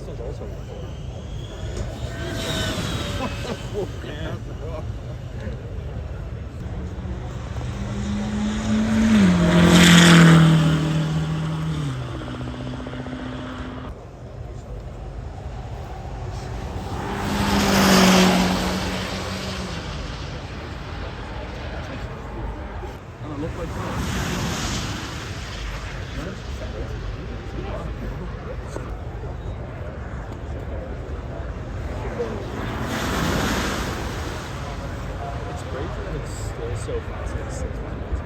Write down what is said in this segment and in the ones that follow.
this one's also yeah. Look like it's crazy that it's still so fast. It's 6 minutes.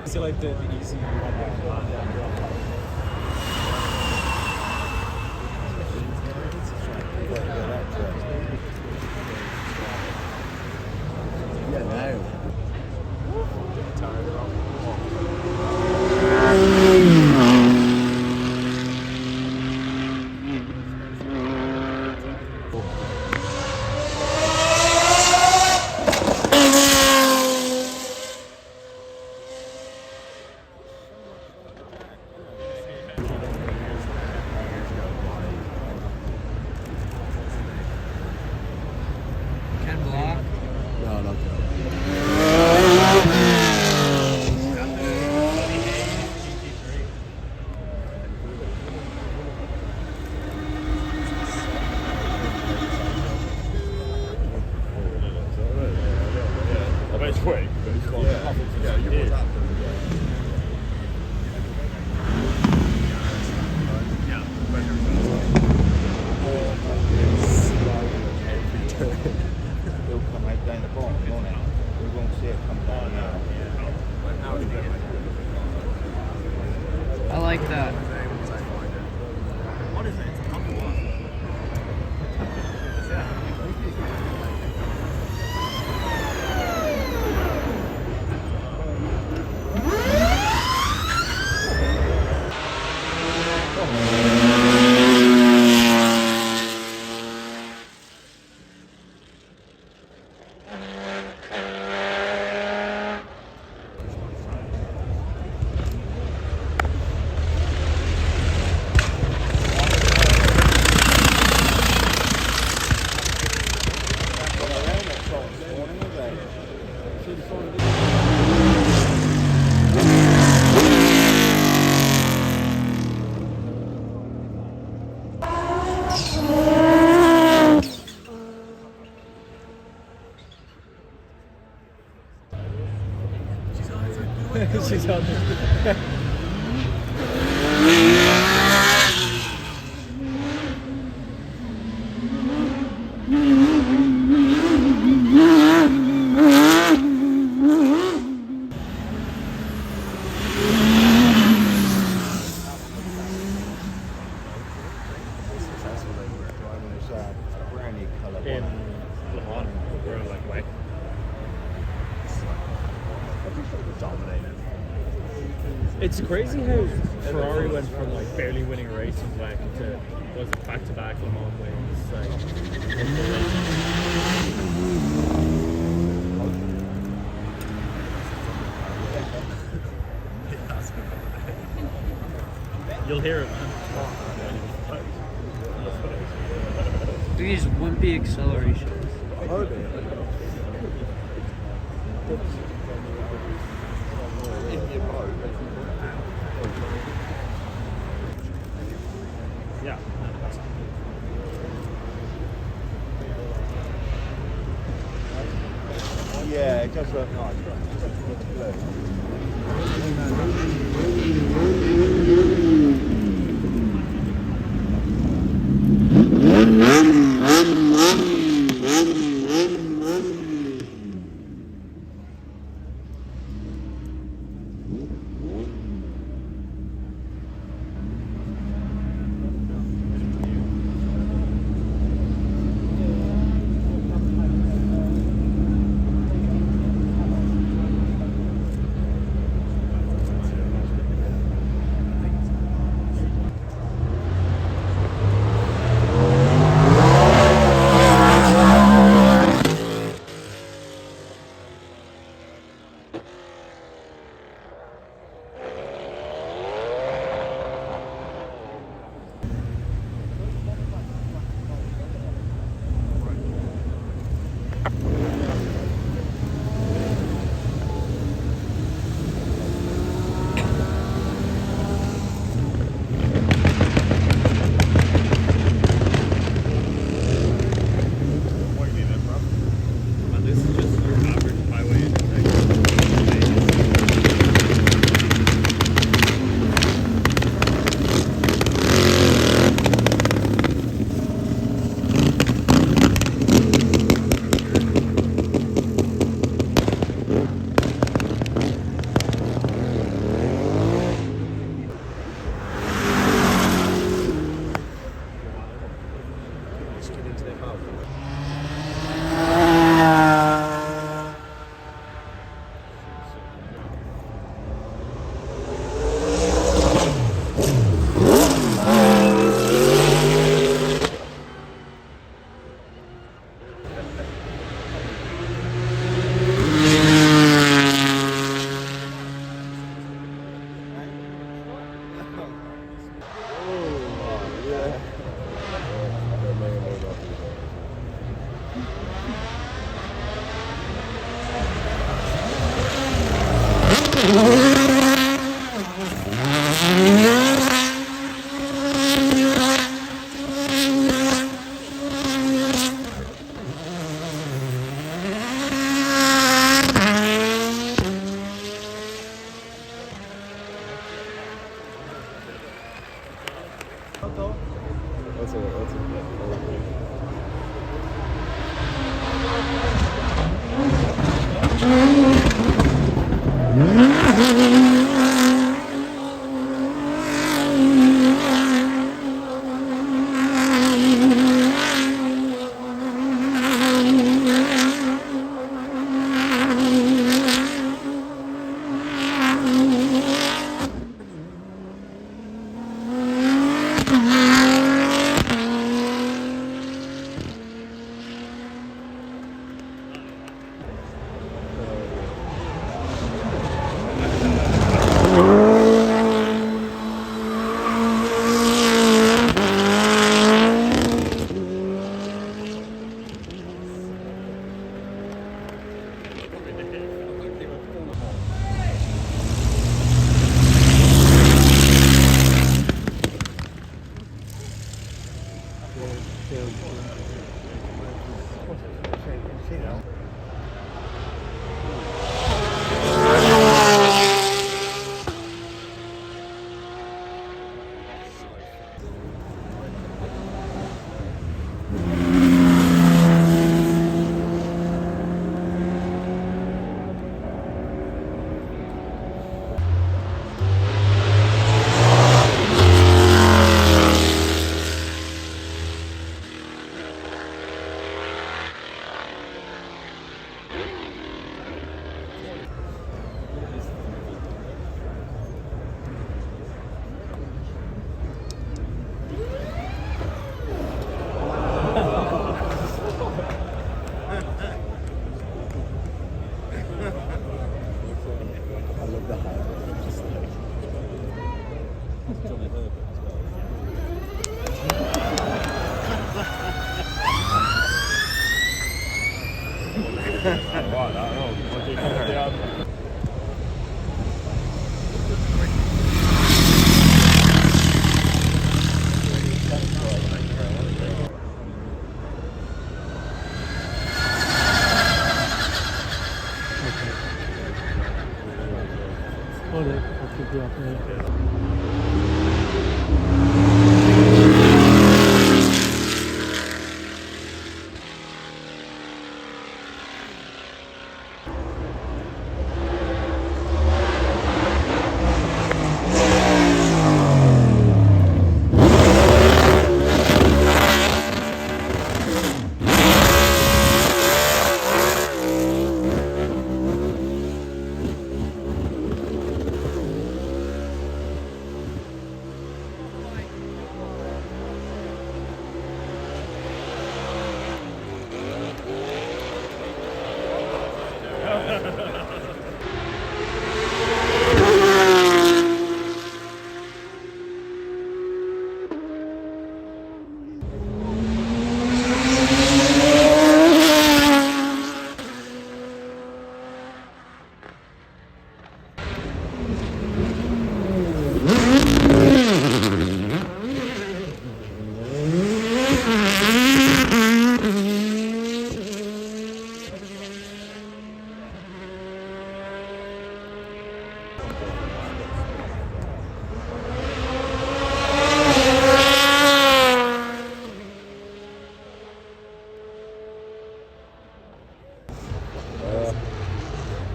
Is it like the easy Yeah, no. No, not that. I bet it's quick, but it's quite Yeah, you want that. It'll come right down the bottom, won't it? We won't see it come down now. I like that. What is it? It's a number one. She's on there. In Le Mans, we're like way. Dominated. It's crazy how Ferrari went from like barely winning a race in black to was it back-to-back Le Mans wins. Like, you'll hear it, man. These wimpy accelerations. Yeah. Yeah, it does look nice. Blue.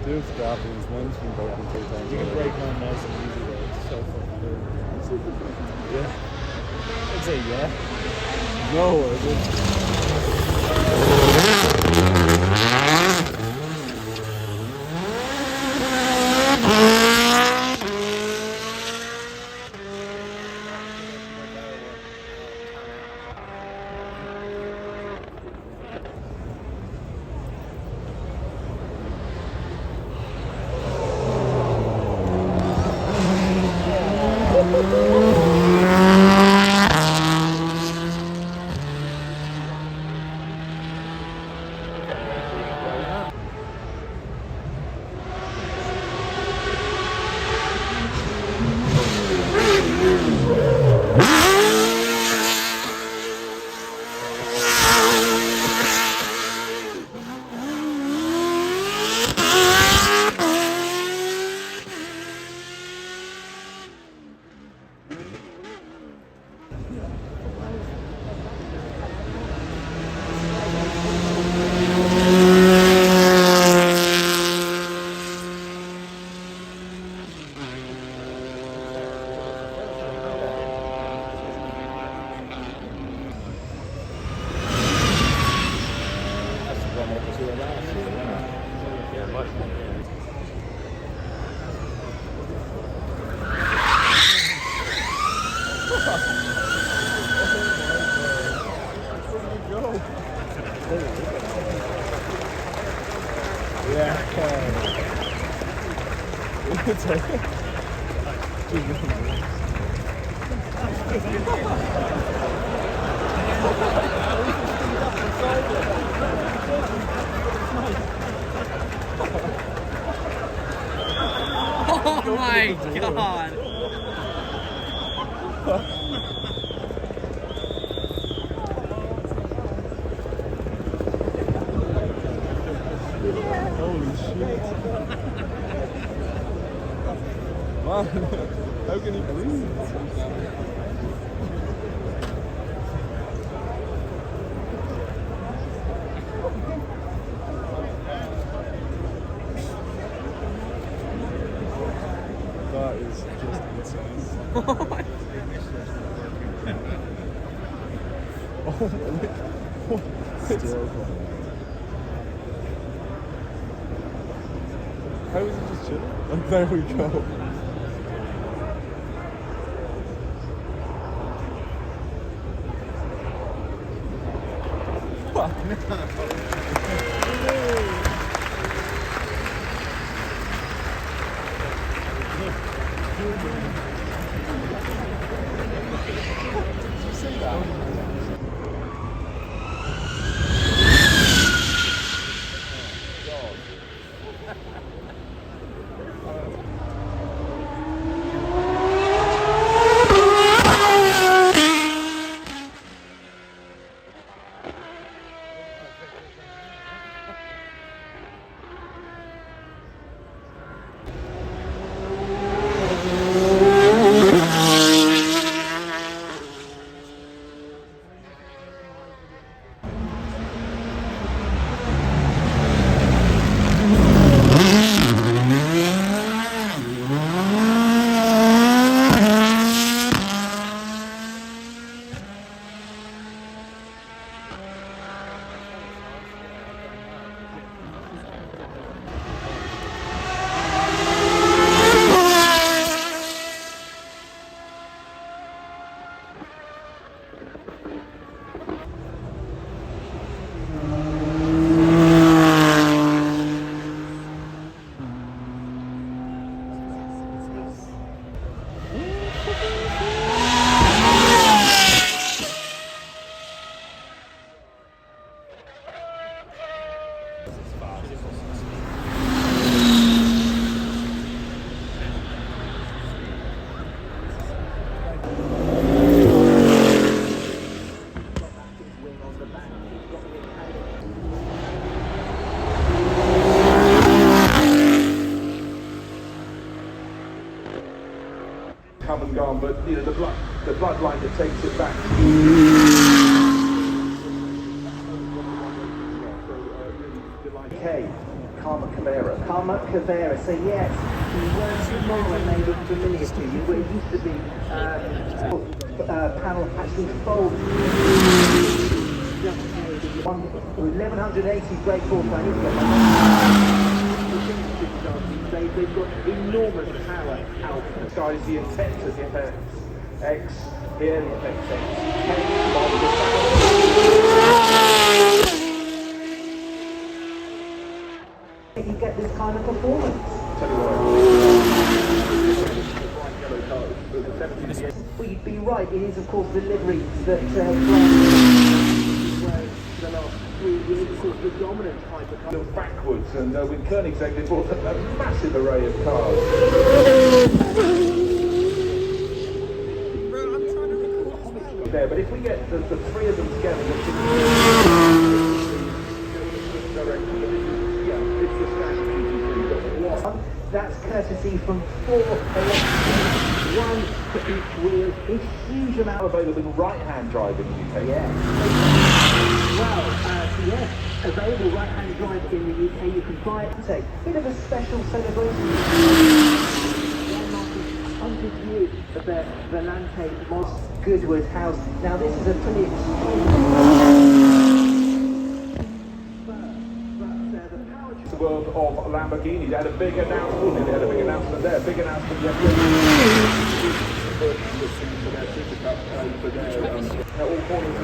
Dude's dropping his wings from broken 2 times. You can break one nice and easy though. It's so fucking good. Yeah. I'd say yeah. No, Oh my god. Holy shit. Man, how can he breathe? That is just insane. Oh my terrifying. How is he just chilling? Like, there we go. Come and gone, but you know the bloodline that takes it back. Okay, Karma Cavera. Karma Cavera. So yes, you weren't small and they look familiar to you. Where it used to be panel actually folds. 1180 brake horsepower. They've got enormous power out. Guys, the intent of the FX, here the FX. You get this kind of performance. Tell you Well, you'd be right. It is, of course, the livery that the last 3 years, of course, the dominant type of car. Look backwards, and with Koenigsegg they bought a massive array of cars. There, but if we get the three of them together, that's courtesy from 4 electric, one for each wheel, a huge amount of available in right-hand drive in the UK. yeah. Well, yes, available right-hand drive in the UK. You can buy it. Take a bit of a special celebration. 100 years of their Volante model Goodwood house. Now this is a pretty The world of Lamborghini. They had a big announcement. They had a big announcement there. Big announcement yesterday. All corners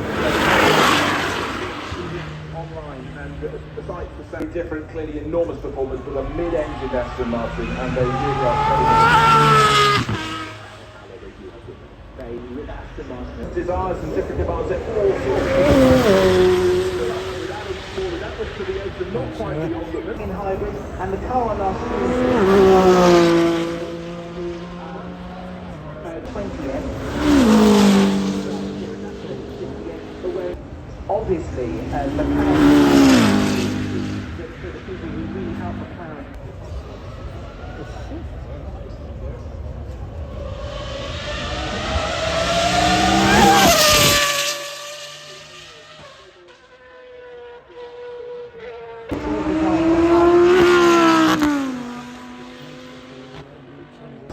online, and the site's the same. Different, clearly enormous performance with a mid-engine Aston Martin, and they really are With Aston Martin. desires and different demands at all sorts. That was to the open, not quite beyond them. In hybrid, and the car on last 20th. Obviously, McLaren, the people who really help McLaren.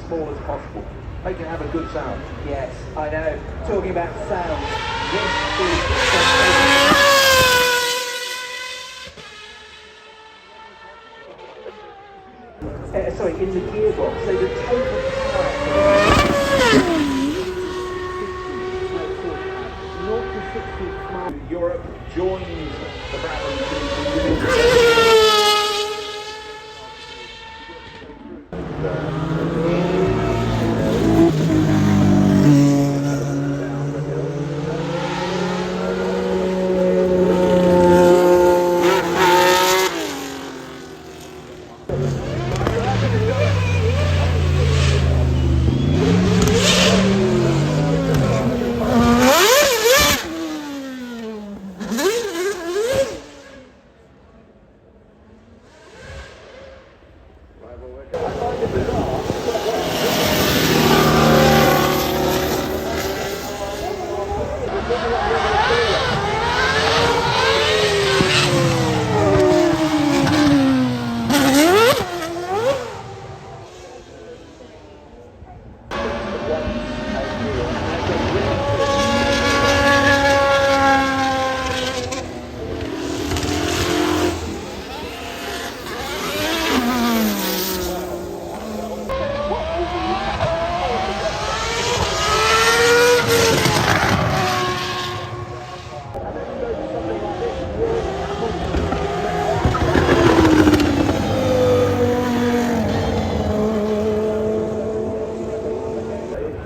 Small as possible. They can have a good sound. Yes, I know. Talking about sound, this is sorry, in the gearbox. So the total power. 0 to 60 miles. Europe joins the battle.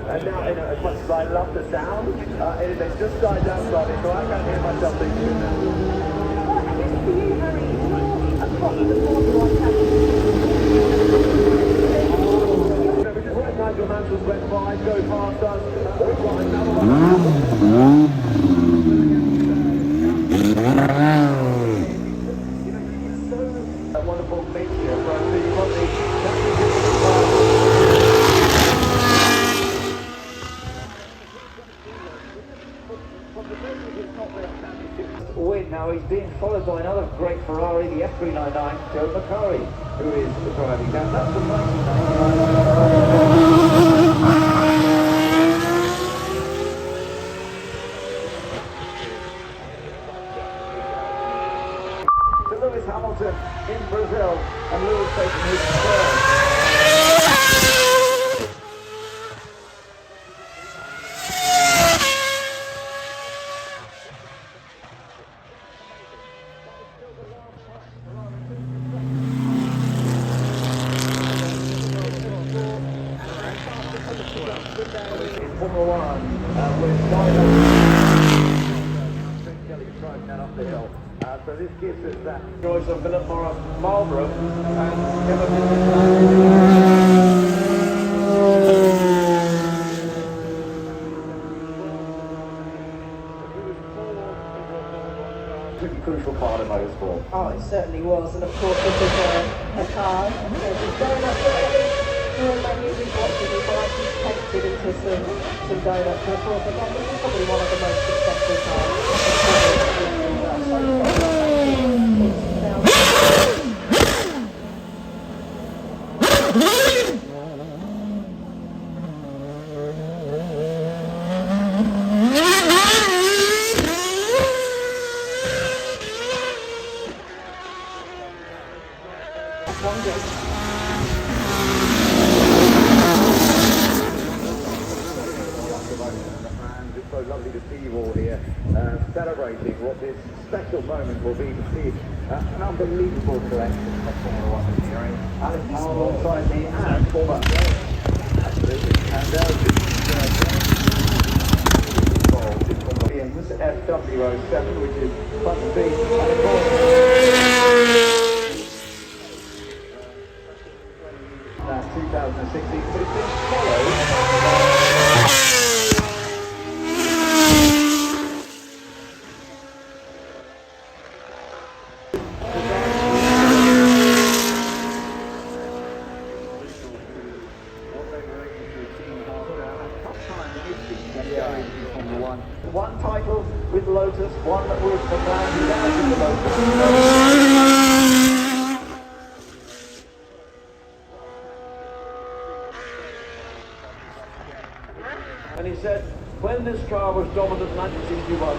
And now, as much as I love the sound, it has just died down slightly, so I can't hear myself thinking it now. We just let Nigel Mansell's went by, go past us. We've got another one. A wonderful mixture from the win. Now he's being followed by another great Ferrari, the F399, Joe McCurry, who is driving down. That's the 1999. To Lewis Hamilton in Brazil, and Lewis taking his third. Formula One, with Kelly driving that up the hill. So this gives us that choice of Philip Morris Marlborough and pretty crucial part of motorsport. Oh, it certainly was, and of course this is a car. It's very much painted into some donuts. And of course, again, this is probably one of the most successful cars. It's so lovely to see you all here celebrating what this special moment will be to see An unbelievable collection of Formula One engineering. Alex Powell alongside me and former. Absolutely. And involved in Williams FW07, which is fun to see. And of course, that 2016 15 followed. One title with Lotus, one with McLaren, without with the Lotus. And he said, when this car was dominant in 1961,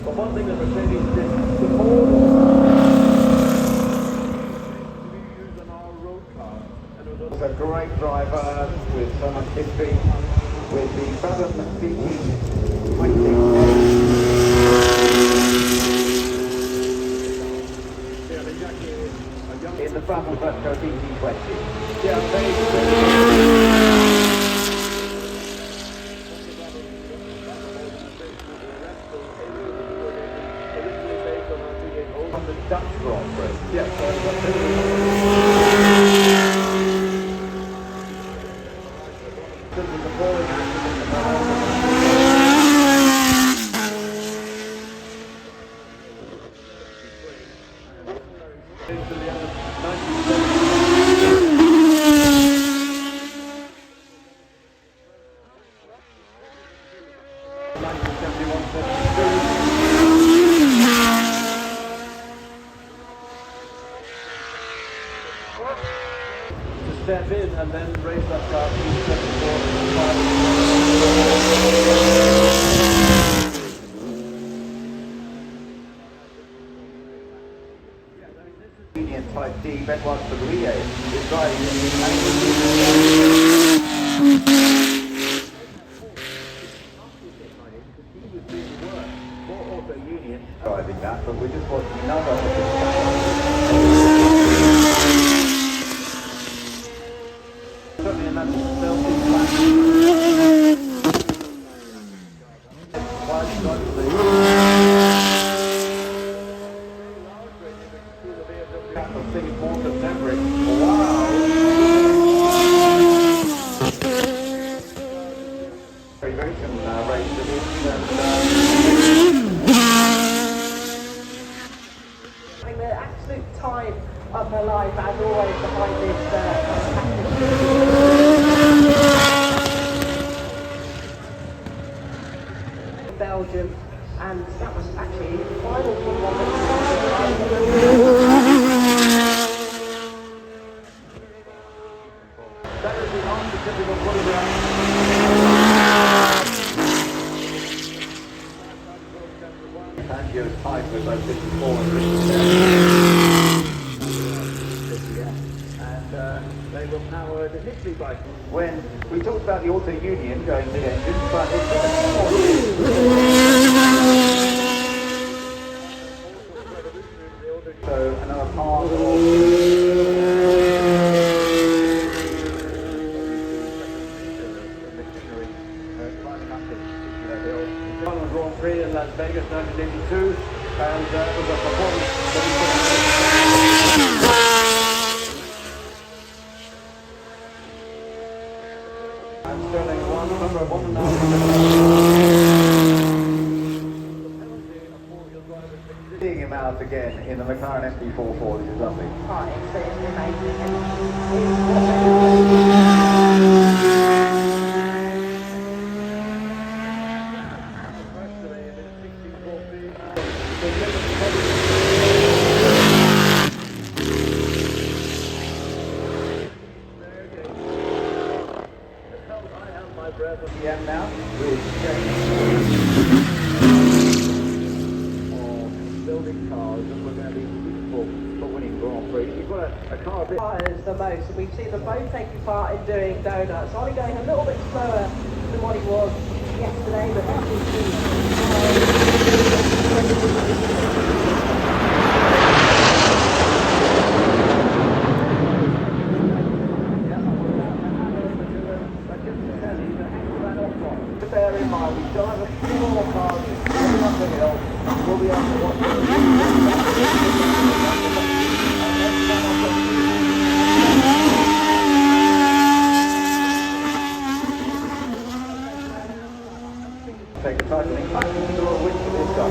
but one thing that Mercedes did, the more used on our road car, and it was a great driver with so much history, with the Fathom BT20 in the front of that BT20. Yeah, on the Dutch Grand Prix. Yes, step in and then race that car to 74. Union Type D, Benoit Fabrie is driving driving that, but we're just watching another of the certainly in that stealthy flash. Singapore, September. Wow! Very, very similar race to this. Having the absolute time of her life, as always, behind this Belgium, and that was actually the final one. That is the archetypical photograph. Fangio's tied with those 54 and 57. And they will power the victory bike. When we talked about the Auto Union going to the engine, but it's so another part of Grand Prix in Las Vegas 1982, and it was a performance that and Sterling won, number 1. Seeing him out again in the McLaren MP44, this is lovely. Oh, it's amazing. we're going to be for winning Grand Prix. You've got a car a bit... Partners the most, and we've seen them both taking part in doing donuts. Ollie going a little bit slower than what he was yesterday, but that's bear in mind, we still have a few more cars coming up the hill. We'll be able to watch take a tightening back into a win for this guy.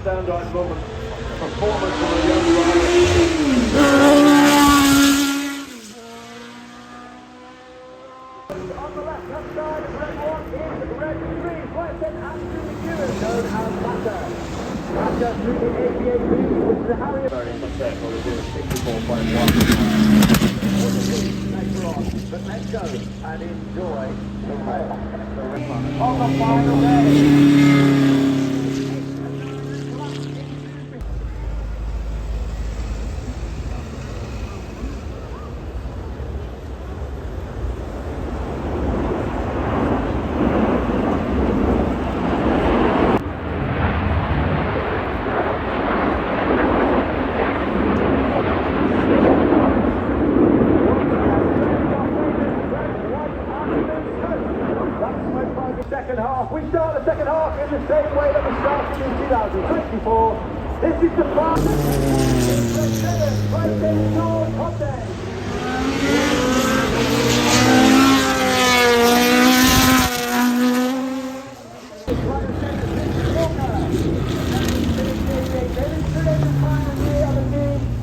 Standout moment, performance from a young rider. On the left-hand side of red one is red 3, right then Andrew McEwen, known as Matter. Matter through the ABAB, which is a Harrier. Very much there, probably doing 64.1. Later on, but let's go and enjoy the race. On the final day. Second half. We start the second half in the same way that we started in 2024. This is the fast. Right there, George Hobday.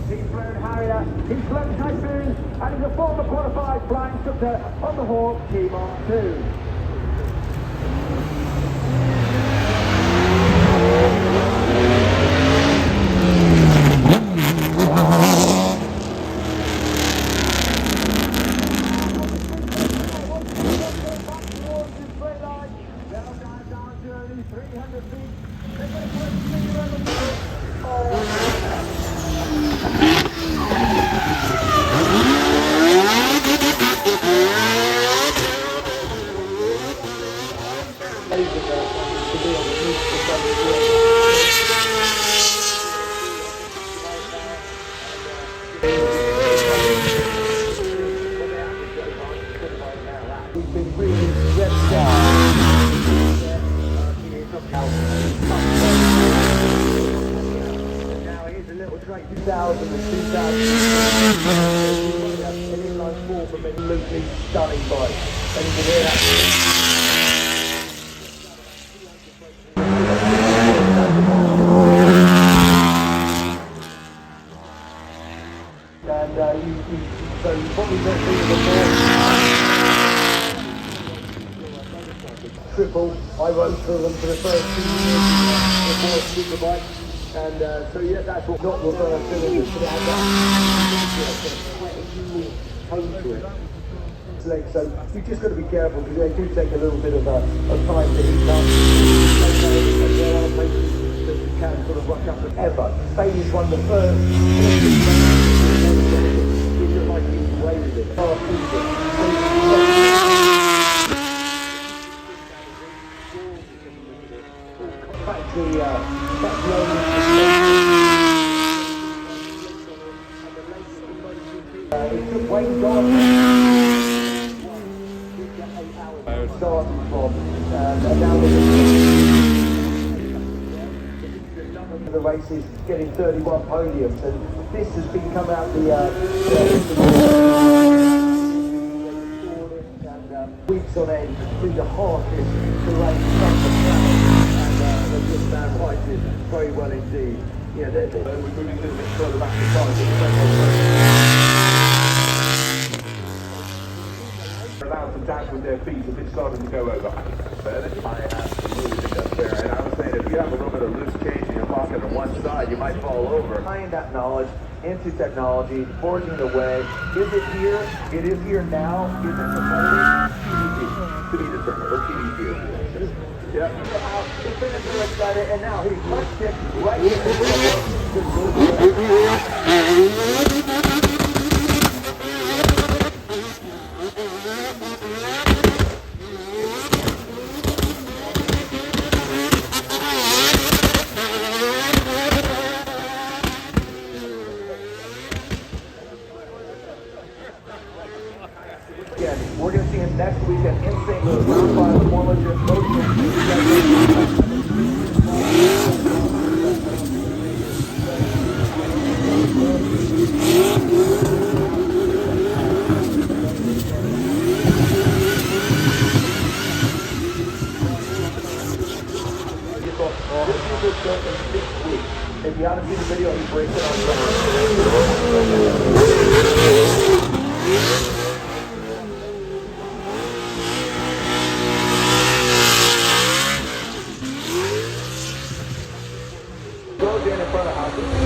He's flown Harrier, he's flown Typhoon, and he's a former qualified flying instructor on the Hawk Team on 2. We've been really stressed out. Now here's a little track 2000 and 2000. An inline 4 from absolutely stunning bike. And you can hear that. And so you probably don't see the triple. I rode through them for the first 2 years before I took the bike. And so yeah, that's what not reverse cylinders, but it had quite a unique tone to it. So you've just got to be careful because they do take a little bit of time to heat up. And there are places that you can sort of rush up and ever. Spain is one of the first. It's just like you away with it. It took Wayne Gordon starting from and now the races getting 31 podiums, and this has been come out the weeks on end through the harshest terrain from the track, and they've just now fighting very well indeed. Yeah, we're moving a little bit further back to side. Allow some dance with their feet if it's starting to go over. I absolutely think that's fair. And I was saying, if you have a little bit of loose change in your pocket on one side, you might fall over. Behind that knowledge, into technology, forging the way. Is it here? It is here now. Is it supported? TBD, to be determined, or TBD. Yeah. The finisher excited, and now he punched it right in the Again, we're going to see him next weekend in St. Louis. Round 5 of Formula Drift Motion. If you haven't seen the video, he breaks it on goes in front of house. It's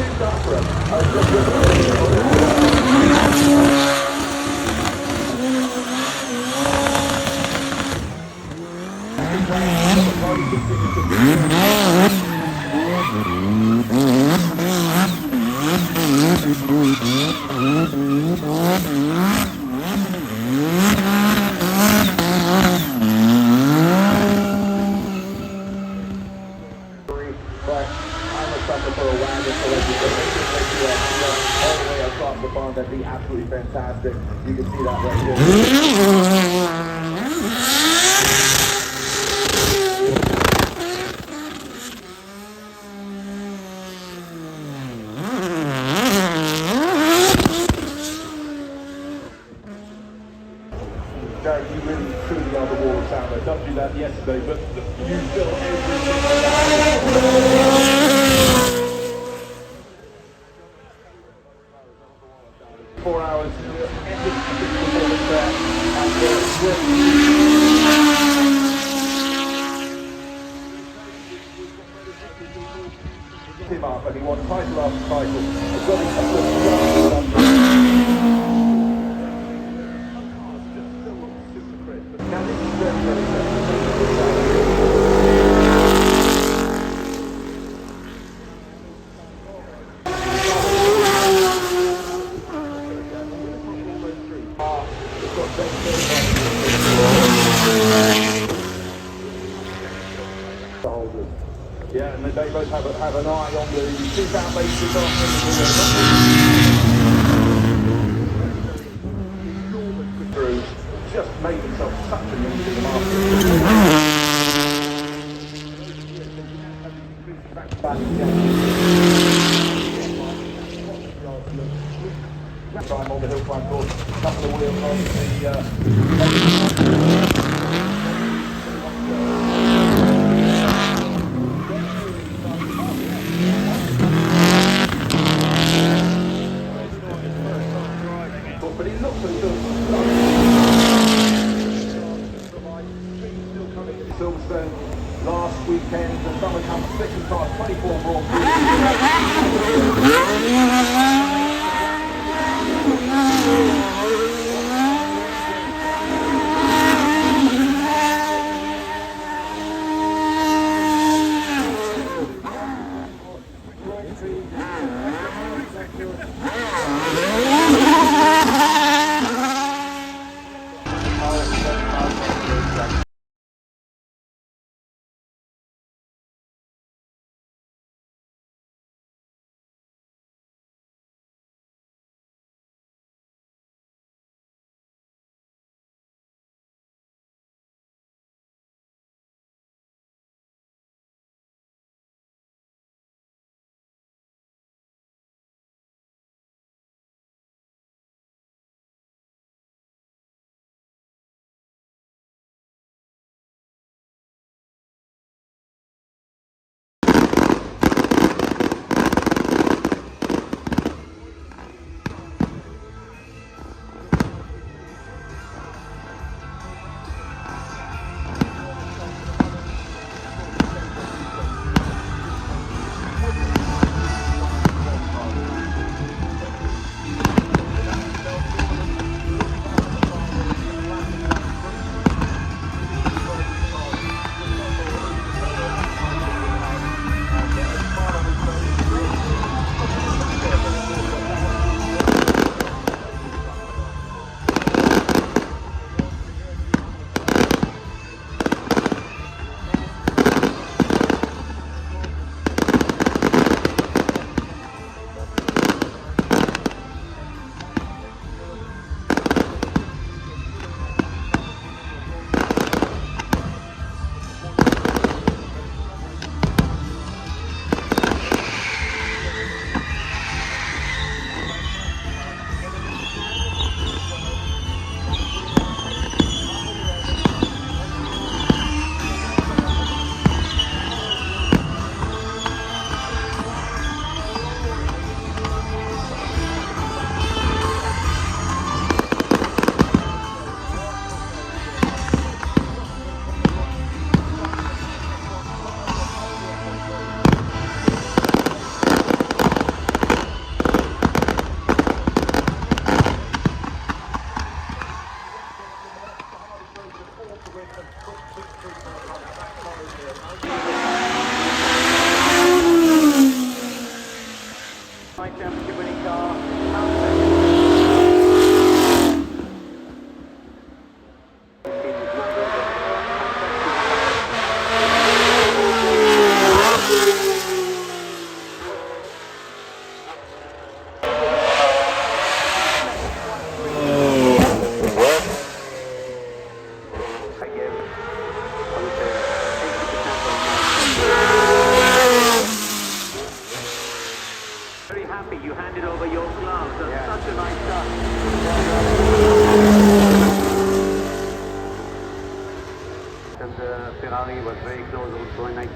but I'm a sucker for a wagon, so like you said, all the way across the pond, that'd be absolutely fantastic. You can see that right here. Derek, you really truly are the wall of sound. I don't do that yesterday, but you fill everything. 4 hours. Him up, and he won title after title. He's got his now this is very, very yeah, and they both have an eye on the 2008 just made himself such a niche in the market. Time on the hill climb course, couple of wheels on the but he looks as good. Silverstone last weekend, the summer comes thick and fast, 24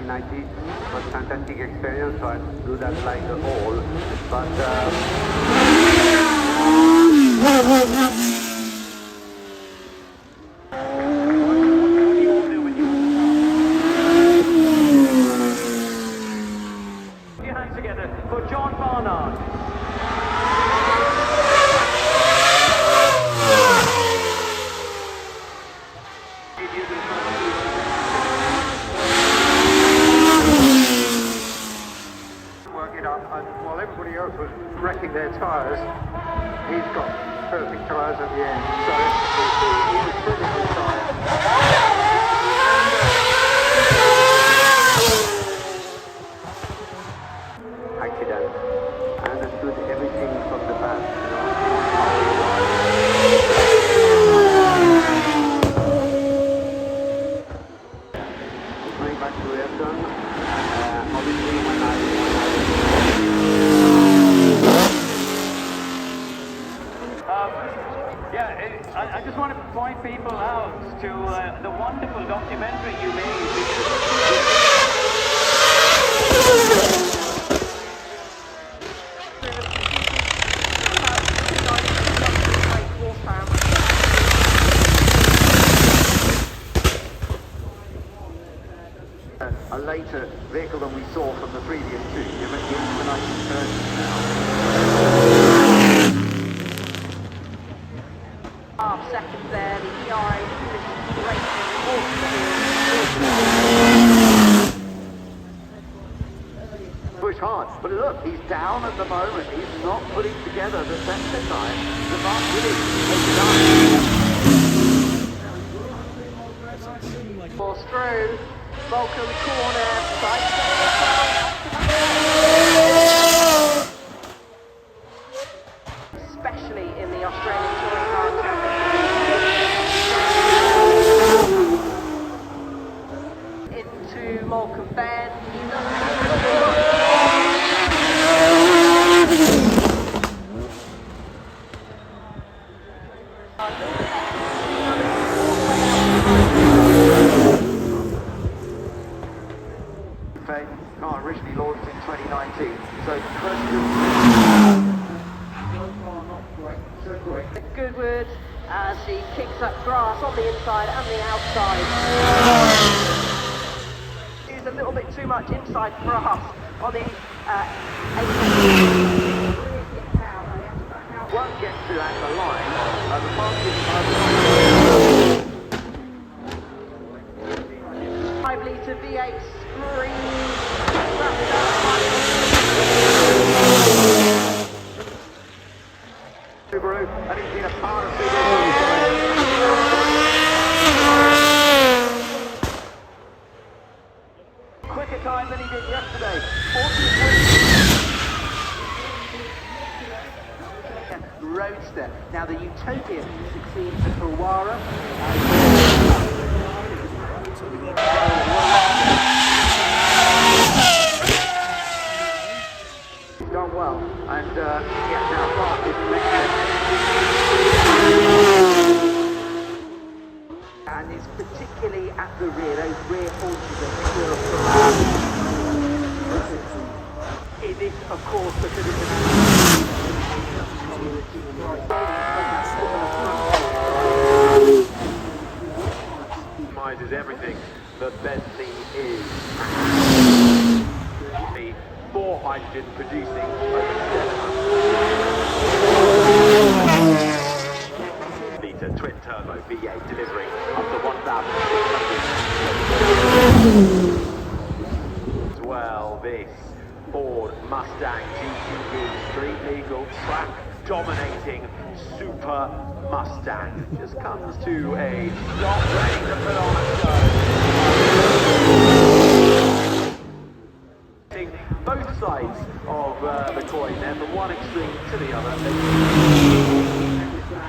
1990. It was a fantastic experience, so I do that like all. But Put your hands together for John Barnard. work it up, and while everybody else was wrecking their tyres, he's got perfect tyres at the end. So he was putting his tyres. Accident. I understood everything from the past. Going back to Ayrton, obviously when I I just want to point people out to the wonderful documentary you made. a later vehicle than we saw from the previous two. You're at the end of the 1930s now. Half second there, the ERA Push hard, but look, he's down at the moment. He's not putting together the center time. The Mark Willis is done. Force through, Vulcan corner, side especially in the Australian Touring Car Championship. Into Malcolm Bend. Car originally launched in 2019, so Goodwood as he kicks up grass on the inside and the outside. Is a little bit too much inside grass on the won't get to at the line. The market 5-litre V8 scream. Subaru, and he's been a part of quicker time than he did yesterday. 40 Roadster. Now the Utopian succeeds the Kawara. He's done well, and yeah, now Mark is next. And it's particularly at the rear, those rear haunches are still. It is, of course, because it's is everything that Bentley is. The 4 hydrogen producing over 700 litre twin turbo V8 delivering up to 1,600. As well, this Ford Mustang GTD street legal track dominating Super Mustang just comes to a stop, ready to put on a show. Both sides of the coin there, from one extreme to the other.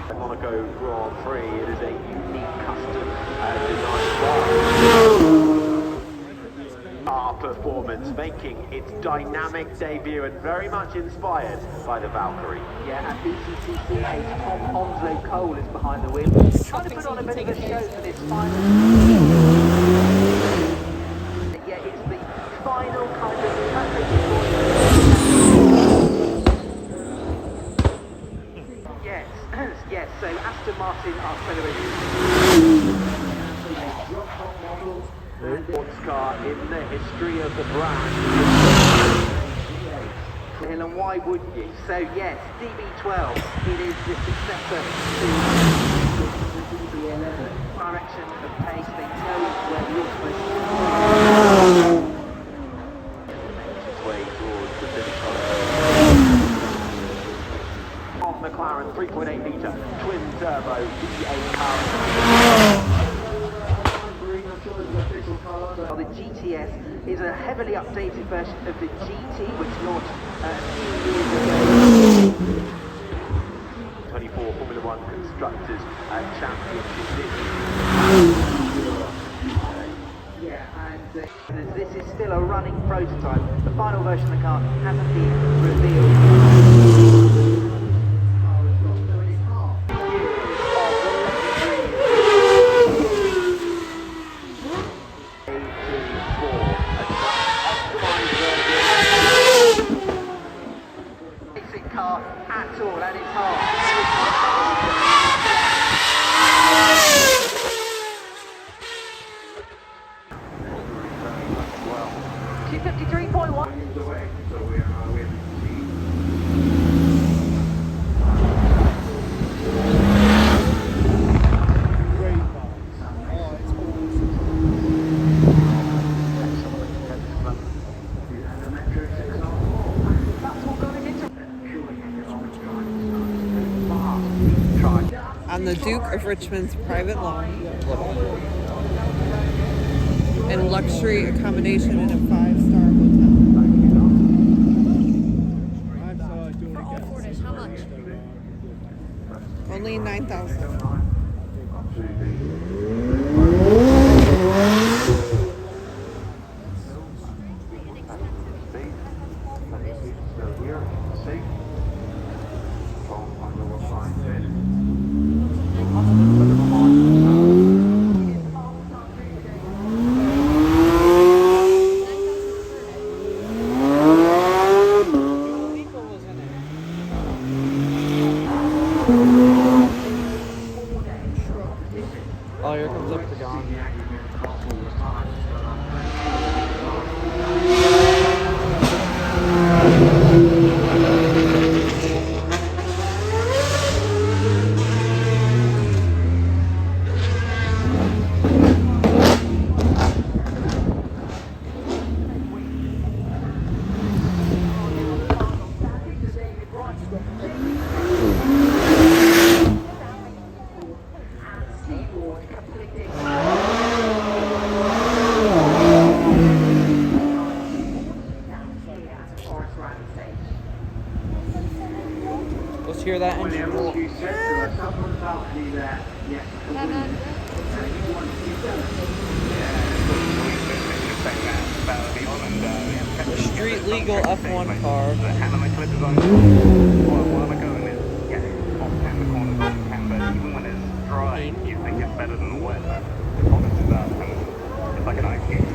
The Monaco Grand Prix, it is a unique custom design car performance, making its dynamic debut and very much inspired by the Valkyrie. Yeah, at BCCC, Tom Onslow Cole is behind the wheel. Trying to put on a bit of a show for this final. Yeah, it's the Yes, so Aston Martin are celebrating sports car in the history of the brand. And why wouldn't you? So yes, DB12, it is the successor to the DB11. Direction of pace, they know where the automotive makes its way towards the finish line. Of McLaren 3.8 litre twin turbo V8 power. The GTS is a heavily updated version of the GT, which launched a few years ago. 24 Formula One Constructors Championship this year. And this is still a running prototype. The final version of the car hasn't been revealed. Car at all, and it's hard. 253.1. On the Duke of Richmond's private lawn, and luxury accommodation in a 5-star hotel. For all four days, how much? Only $9,000. Oh, here comes up the gong. Let's hear that engine roar. Street legal F1 car. Even when it's dry, you think it's better than the wet. The problem is that it's like an ice skate.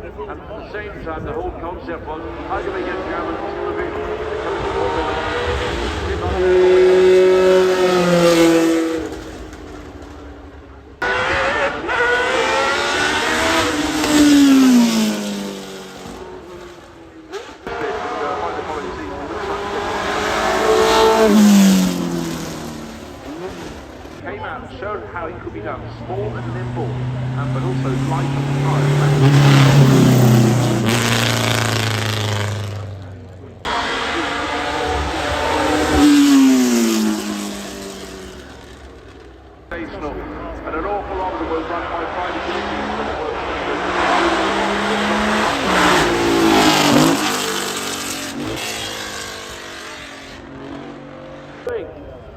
And at the same time, the whole concept was, how do we get German television becoming Formula came out and showed how it could be done, small and nimble, but also light on the and an awful lot of them was run by private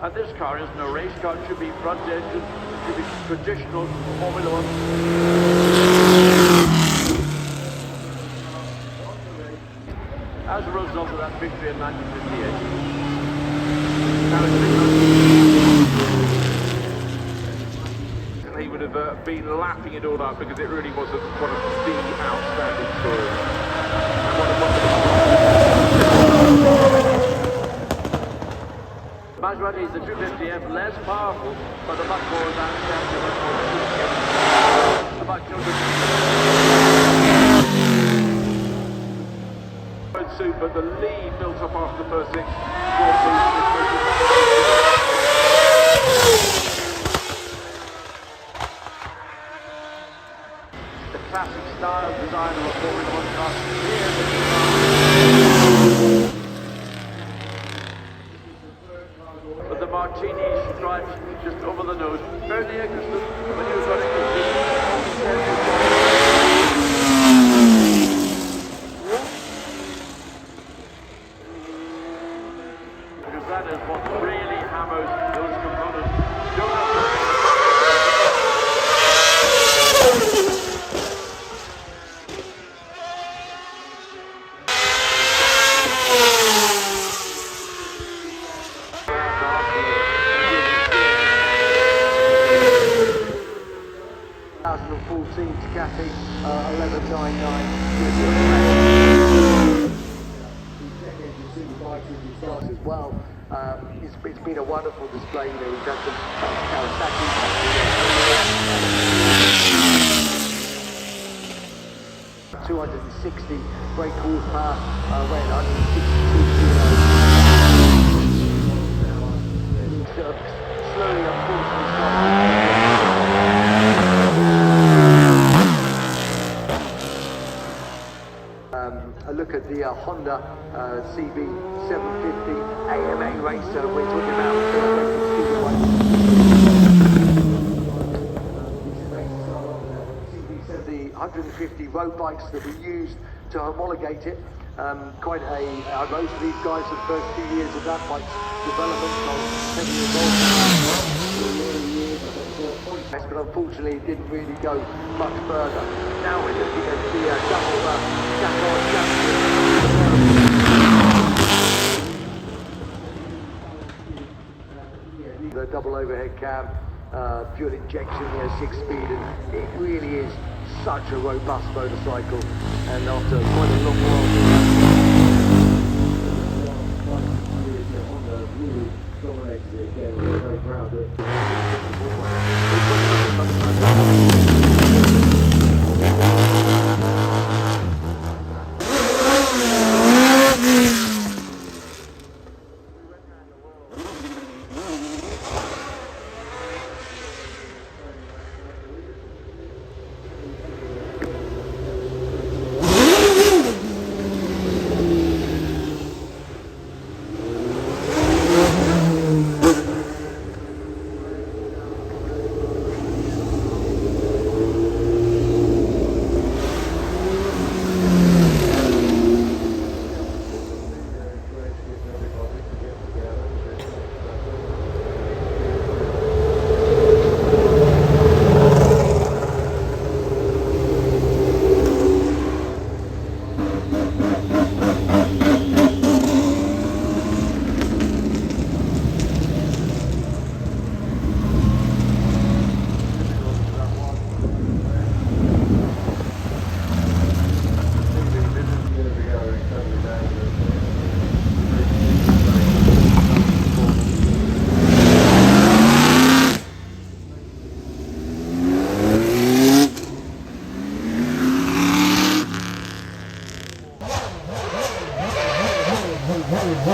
and this car isn't a race car, it should be front engine, it should be traditional Formula 1. As a result of that victory in 1958, he would have been laughing it all up because it really was one of the outstanding stories. Maserati is the 250F, less powerful, but a much more outstanding, much more super. The lead built up after the first 6. The classic style design of a Formula 1 car. With the martini stripes just over the nose. Very interesting when he was running because that is what really hammers those components. Ducati 1199 as well. It's been a wonderful display. You know, we've got some Kawasaki. 260 brake horsepower, weighing 162 kilos. Slowly, unfortunately, a look at the Honda CB750 AMA racer. We're talking about the 150 road bikes that we used to homologate it. Quite a, I rode for these guys for the first 2 years of that bike's development. I was heavily involved in that, but unfortunately it didn't really go much further. Now we're looking at the the double overhead cam, fuel injection, 6-speed, and it really is such a robust motorcycle. And after quite a long while, really dominated it again. We're very proud of it. They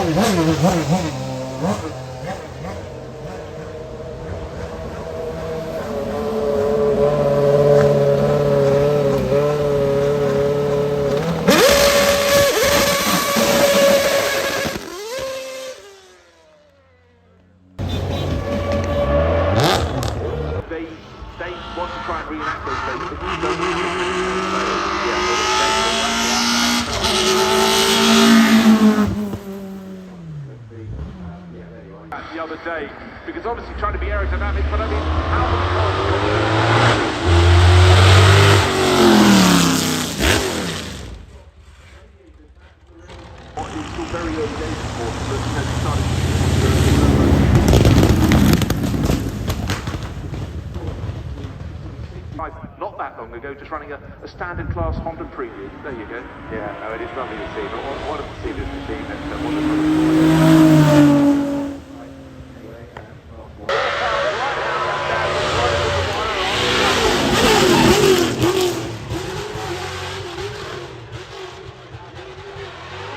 want to try and reenact those things, but you don't the other day, because obviously trying to be aerodynamic, but I mean, how many it's still very early days, of course, but not that long ago, just running a standard class Honda Premium. There you go. Yeah, no, it is lovely to see. But what a seamless machine. And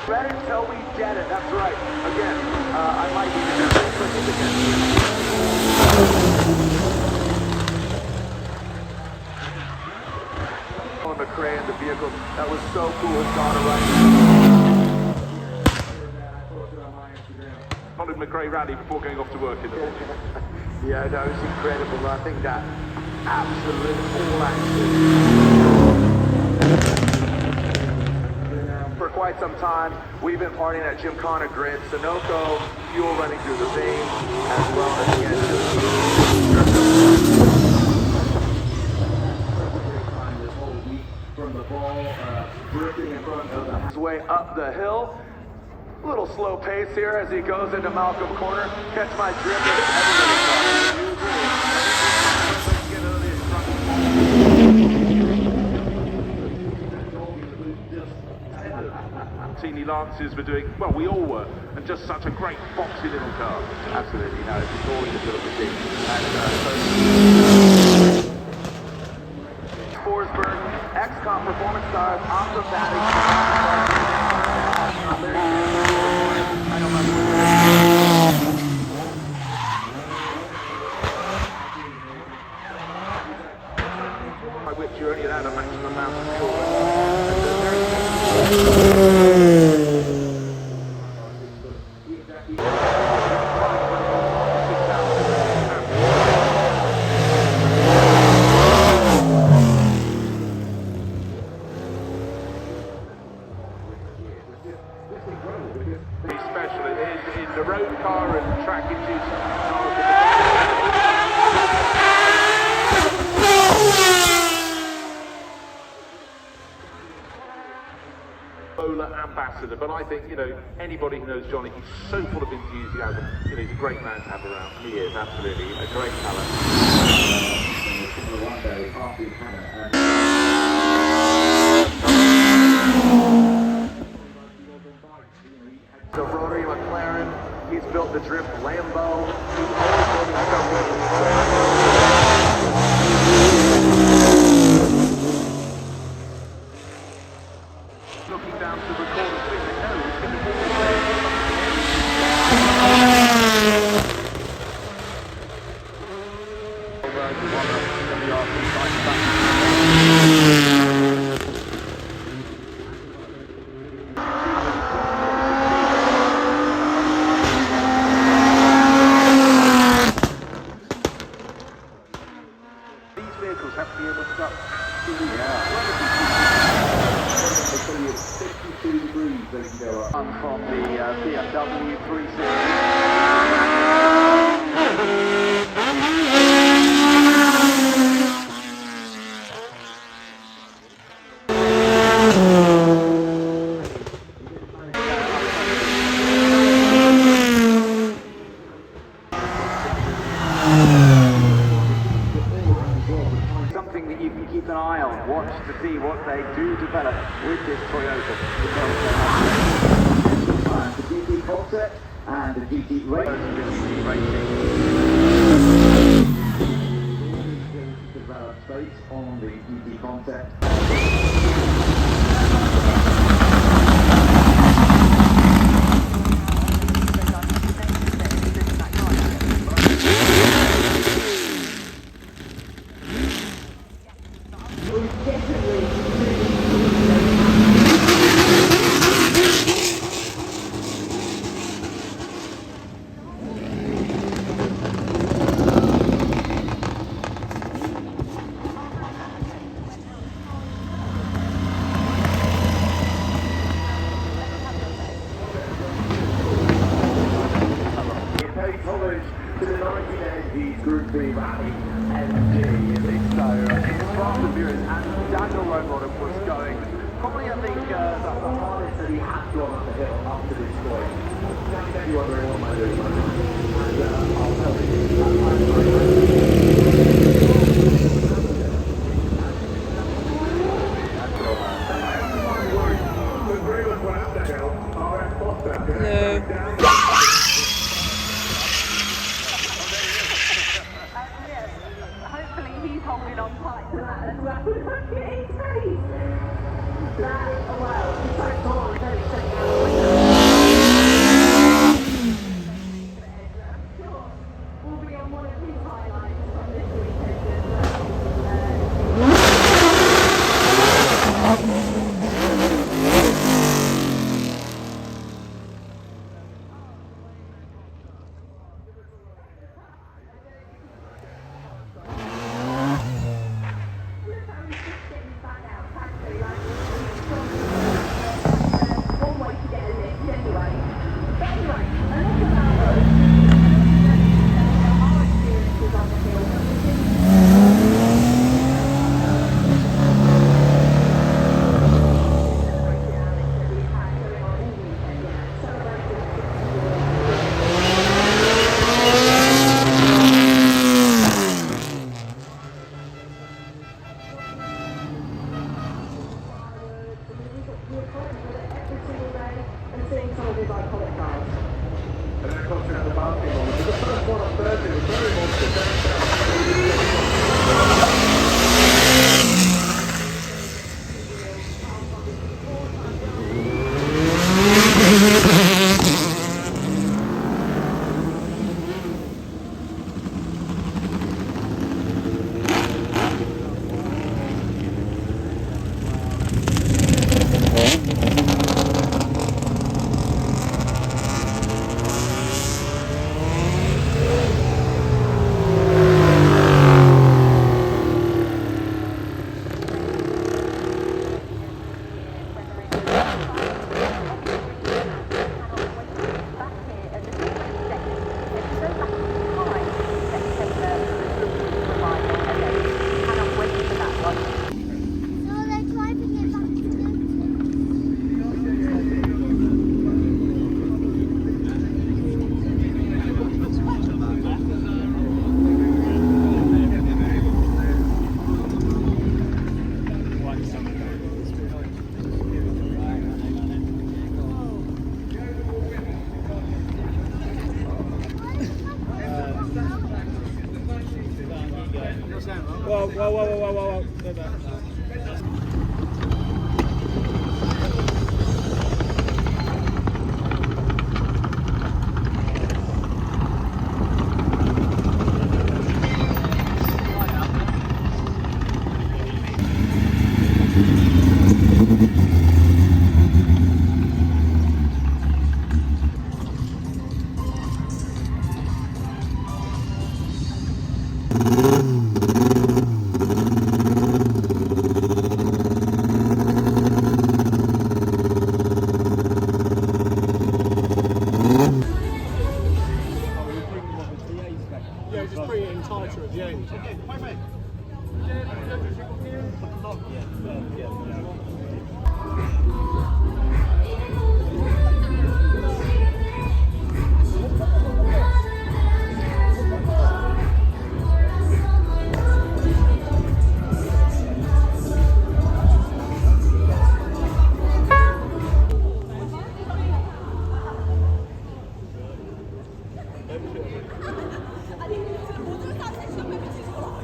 ready until we get it, that's right. Again, I might be again. On the crane, the vehicle, that was so cool, it's gone right. Followed McRae rally before going off to work in the morning. yeah, no, it's incredible. I think that absolute all action. For quite some time, we've been partying at Gymkhana Grid, Sunoco, fuel running through the veins, as well as the engine. From the ball, drifting in front of his way up the hill. A little slow pace here as he goes into Malcolm Corner. Catch my drift. Teeny Lancers were doing, well, we all were, and just such a great boxy little car. Absolutely, no, it's always a little machine. Forsberg, XCOM performance cars off the batting. By which you're only allowed a maximum amount of fuel. Special it is in the road car and track induced ambassador, but I think, you know, anybody who knows Johnny, he's so full of enthusiasm. You know, he's a great man to have around. He is, absolutely, a great talent. So Rory McLaren, he's built the Drift Lambo. He's always building stuff. Looking down to the corner, thinking, no, he's going to be these vehicles have to be able to stop. It's going to be 62 degrees they can go up. From the BMW 360. Something that you can keep an eye on, watch to see what they do develop with this Toyota. The GT concept and the GT racing. Develop based on the GT concept. I think the hardest that he has gone up the hill up to this point. You wondering what am I doing? And I'll tell you. Hopefully he's holding on tight to that as well. Look at his face. That, well, he's so tall, he's only sitting out the window. We'll be on one of his highlights from this weekend as well. Whoa.